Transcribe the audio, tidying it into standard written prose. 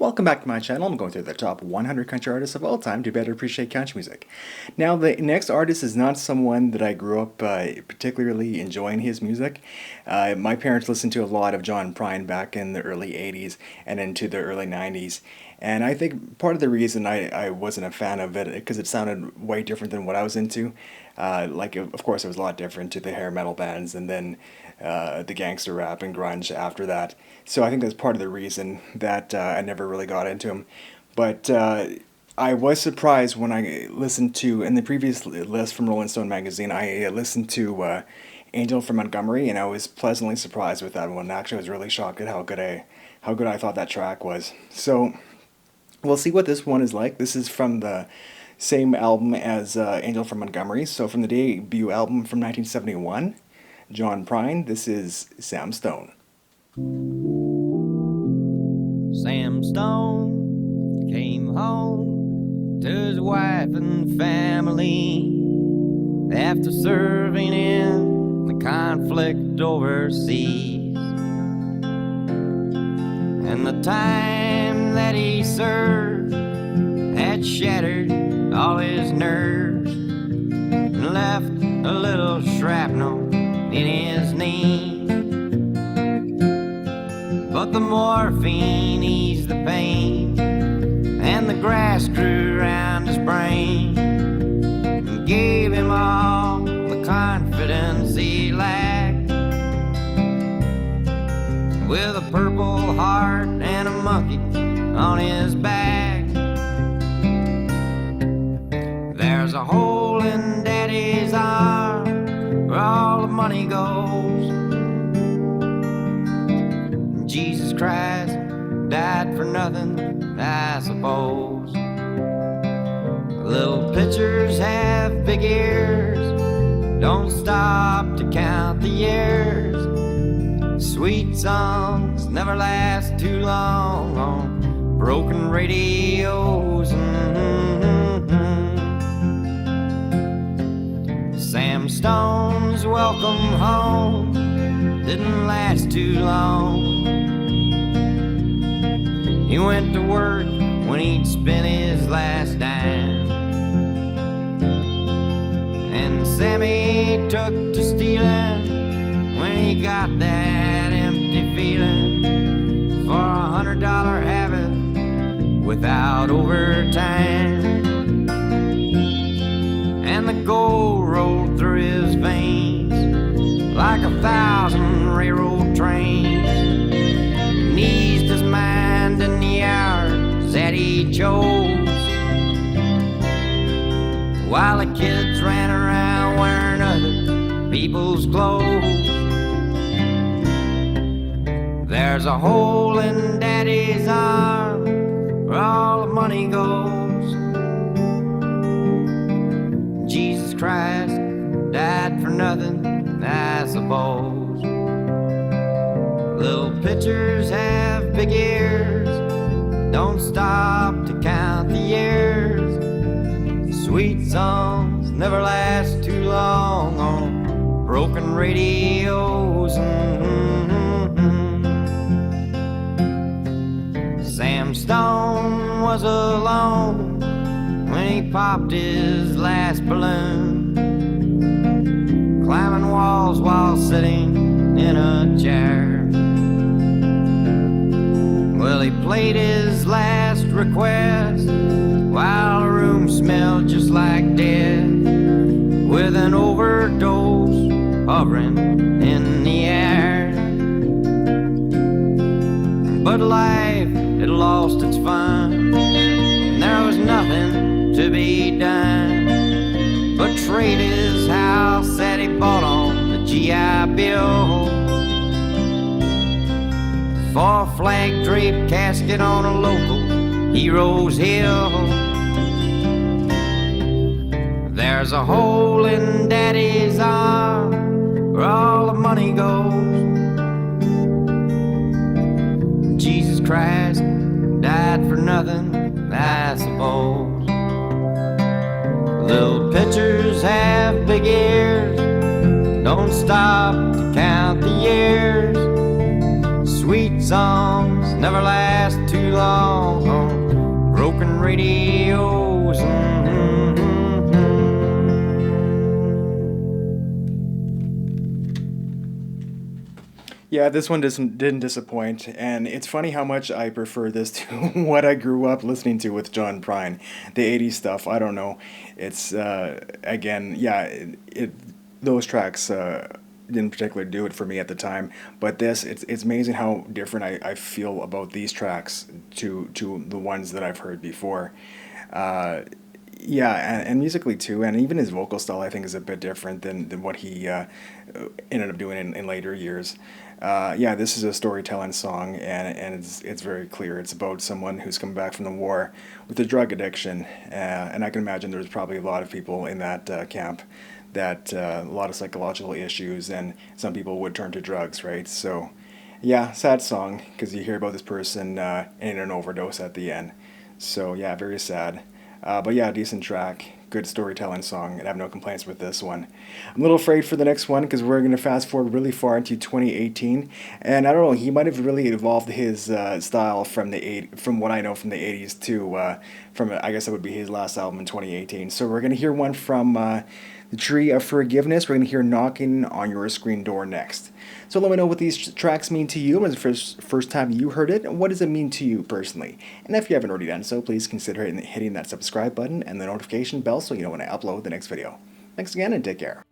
Welcome back to my channel. I'm going through the top 100 country artists of all time to better appreciate country music. Now, the next artist is not someone that I grew up particularly enjoying his music. My parents listened to a lot of John Prine back in the early 80s and into the early 90s. And I think part of the reason I wasn't a fan of it because it sounded way different than what I was into. Of course, it was a lot different to the hair metal bands and then the gangster rap and grunge after that. So I think that's part of the reason that I never really got into him. But I was surprised when I listened to, in the previous list from Rolling Stone magazine, I listened to Angel from Montgomery, and I was pleasantly surprised with that one. Actually, I was really shocked at how good I thought that track was. So we'll see what this one is like. This is from the same album as Angel from Montgomery, so from the debut album from 1971, John Prine, this is Sam Stone. Sam Stone came home to his wife and family after serving in the conflict overseas. And the time that he served had shattered all his nerves and left a little shrapnel in his knee. But the morphine eased the pain, and the grass grew around his brain, and gave him all the confidence he lacked. With a purple heart and a monkey on his back, there's a hole in Daddy's arm where all the money goes. Jesus Christ died for nothing, I suppose. Little pitchers have big ears, don't stop to count the years. Sweet songs never last too long on broken radios. Sam Stone's welcome home didn't last too long. He went to work when he'd spent his last dime, and Sammy took to stealing when he got that empty feeling for $100 habit without overtime. And the gold rolled through his veins like 1,000 railroad trains, and eased his mind in the hours that he chose, while the kids ran around wearing other people's clothes. There's a hole in Daddy's arm where all the money goes. Jesus Christ died for nothing, I suppose. Little pitchers have big ears, don't stop to count the years. Sweet songs never last too long on broken radios. Sam Stone was alone when he popped his last balloon, climbing walls while sitting in a chair. Well, he played his last request while the room smelled just like death, with an overdose hovering in the air. But life had lost its fun, and there was nothing to be done but trade his house that he bought on the GI Bill for a flag-draped casket on a local hero's hill. There's a hole in Daddy's arm where all the money goes. Jesus Christ died for nothing, I suppose. Little pitchers have big ears, don't stop to count the years. Sweet songs never last too long on broken radios. Yeah, this one didn't disappoint, and it's funny how much I prefer this to what I grew up listening to with John Prine, the '80s stuff. I don't know, it's again, yeah, those tracks didn't particularly do it for me at the time, but this it's amazing how different I feel about these tracks to the ones that I've heard before. Uh, yeah, and musically too, and even his vocal style I think is a bit different than what he ended up doing in later years. Yeah, this is a storytelling song, and it's very clear. It's about someone who's come back from the war with a drug addiction, and I can imagine there's probably a lot of people in that camp that a lot of psychological issues, and some people would turn to drugs, right? So, yeah, sad song because you hear about this person in an overdose at the end. So yeah, very sad. But yeah, decent track, good storytelling song, and I have no complaints with this one. I'm a little afraid for the next one because we're going to fast forward really far into 2018, and I don't know, he might have really evolved his style from from what I know from the 80s to from I guess that would be his last album in 2018. So we're going to hear one from the Tree of Forgiveness. We're going to hear Knocking on Your Screen Door next. So let me know what these tracks mean to you. When it's the first time you heard it, what does it mean to you personally? And if you haven't already done so, please consider hitting that subscribe button and the notification bell so you know when I upload the next video. Thanks again and take care.